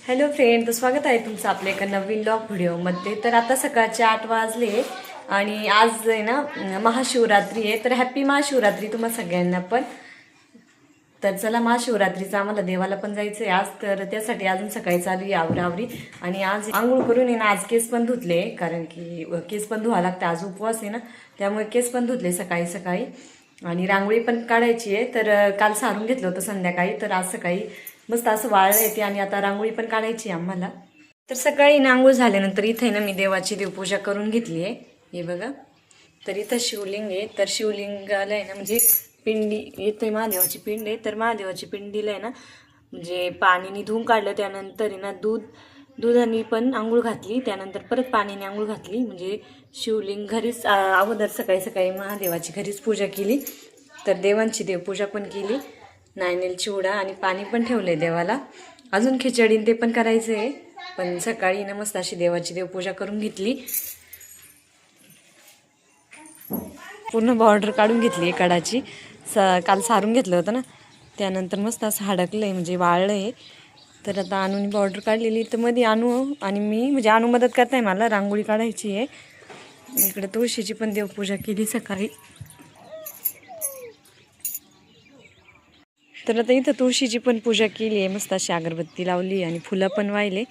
Hello friend, तर स्वागत आहे तुमचं आपल्या एका नवीन व्लॉग व्हिडिओमध्ये. तर आता सकाळचे 8 वाजले आणि आज आहे ना महाशिवरात्री आहे. तर हॅप्पी महाशिवरात्री तुम्हा सगळ्यांना पण. तर चला, महाशिवरात्रीचं आम्हाला देवाला पण जायचं आहे आज, तर त्यासाठी अजून सकाळी चालू आहे आवरावरी. आणि आज आंघोळ करून आहे ना, आज केस पण धुतले, कारण की केस पण धुवा लागते, आज उपवास आहे ना, त्यामुळे केस पण धुतले सकाळी सकाळी. आणि रांगोळी पण काढायची आहे, तर काल सारून घेतलं होतं संध्याकाळी, तर आज सकाळी मस्त असं वाळलं येते. आणि आता रांगोळी पण काढायची आहे आम्हाला. तर सकाळी आंघोळ झाल्यानंतर इथे ना मी देवाची देवपूजा करून घेतली आहे. हे बघा, तर इथं शिवलिंग आहे. तर शिवलिंगाला आहे ना, म्हणजे पिंडी येते, महादेवाची पिंड आहे. तर महादेवाची पिंडीला आहे ना, म्हणजे पाणीने धुवून काढलं, त्यानंतर आहे ना दुधाने पण आंघोळ घातली, त्यानंतर परत पाणीने आंघोळ घातली. म्हणजे शिवलिंग घरीच अगोदर सकाळी सकाळी महादेवाची घरीच पूजा केली. तर देवांची देवपूजा पण केली, नायनेल चिवडा आणि पाणी पण ठेवले देवाला. अजून खिचडी ते पण करायचं आहे, पण सकाळी ना मस्त अशी देवाची देवपूजा करून घेतली. पूर्ण बॉर्डर काढून घेतली कडाची. काल सारून घेतलं होतं ना, त्यानंतर मस्त असं हडकलं आहे, म्हणजे वाळलं आहे. तर आता अनुनी बॉर्डर काढलेली. तर मध्ये अनु आणि मी, म्हणजे अनु मदत करताय मला, रांगोळी काढायची आहे. इकडे तुळशीची पण देवपूजा केली सकाळी. तर आता इथं तुळशीची पण पूजा केली आहे, मस्त अशी अगरबत्ती लावली आणि फुलं पण वाहिले.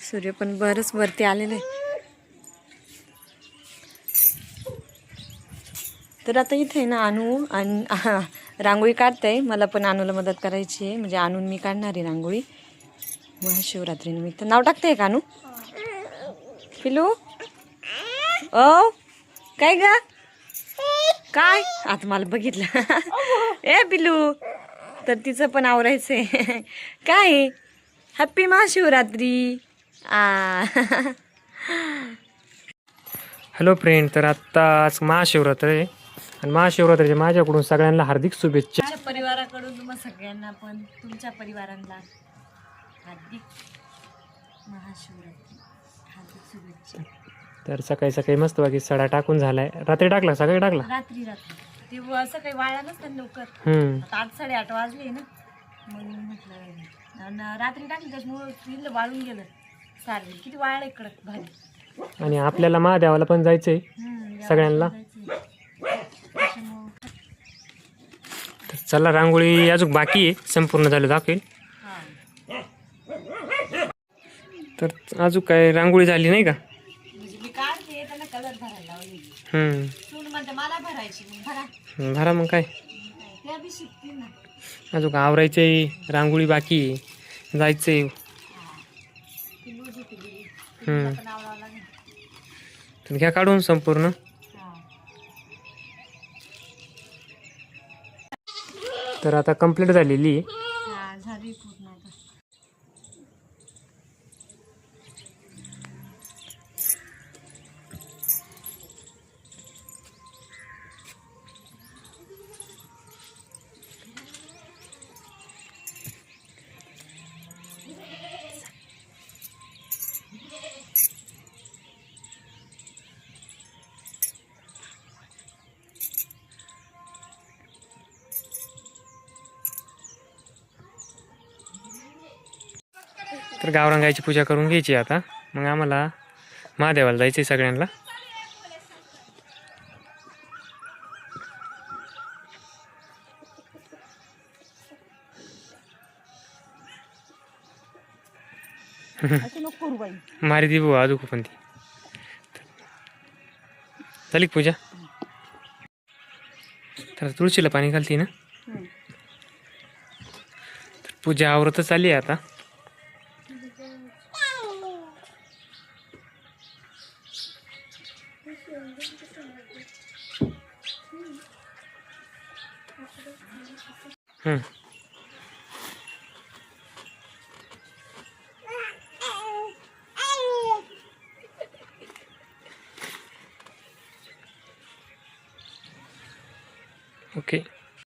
सूर्य पण बरंच वरती आलेलं आहे. तर आता इथे ना अनु आणि रांगोळी काढते, मला पण अनुला मदत करायची आहे, म्हणजे आणून मी काढणार आहे रांगोळी महाशिवरात्रीनिमित्त. नाव टाकते का अनु? पिलू ओ काय ग, काय आता मला बघितलं ए पिलू. तर तिचं पण आवरायचंय काय. हॅप्पी महाशिवरात्री. हॅलो फ्रेंड, तर आत्ता आज महाशिवरात्र आहे आणि महाशिवरात्रीच्या माझ्याकडून सगळ्यांना हार्दिक शुभेच्छा. माझ्या परिवाराकडून तुम्हाला सगळ्यांना पण, तुमच्या परिवारांना हार्दिक महाशिवरात्री, हार्दिक शुभेच्छा. तर सकाळी सकाळी मस्त बाकी सडा टाकून झालाय. रात्री टाकला, सकाळी टाकला? रात्री ते सकाळी वाळला नसतात लवकर. आता 8-8:30 वाजले ना, मग म्हटलं आणि रात्री टाकली, त्याच्यामुळं वाळून गेलं सारं. किती वाळलं इकडं भारी. आणि आपल्याला महादेवाला पण जायचंय सगळ्यांना. तर चला, रांगोळी अजून बाकी आहे, संपूर्ण झालं दाखवेल. तर अजून काय रांगोळी झाली नाही का? मी काढते, त्याला कलर भरायला लावली. मला भरायची, भरा मग काय. त्या बी शिकतील ना. अजून आवरायचंय, रांगोळी बाकी आहे, जायचंय. तर घ्या काढून संपूर्ण. तर आता कंप्लीट झालेली झाली पूर्ण. तर गावरंगाची पूजा करून घ्यायची आता. मग आम्हाला महादेवाला जायचंय सगळ्यांना. मारी दी बुवा अजून पण ती. झाली पूजा. तर तुळशीला पाणी घालते ना. तर पूजा आवरतच आली आहे आता. ओके.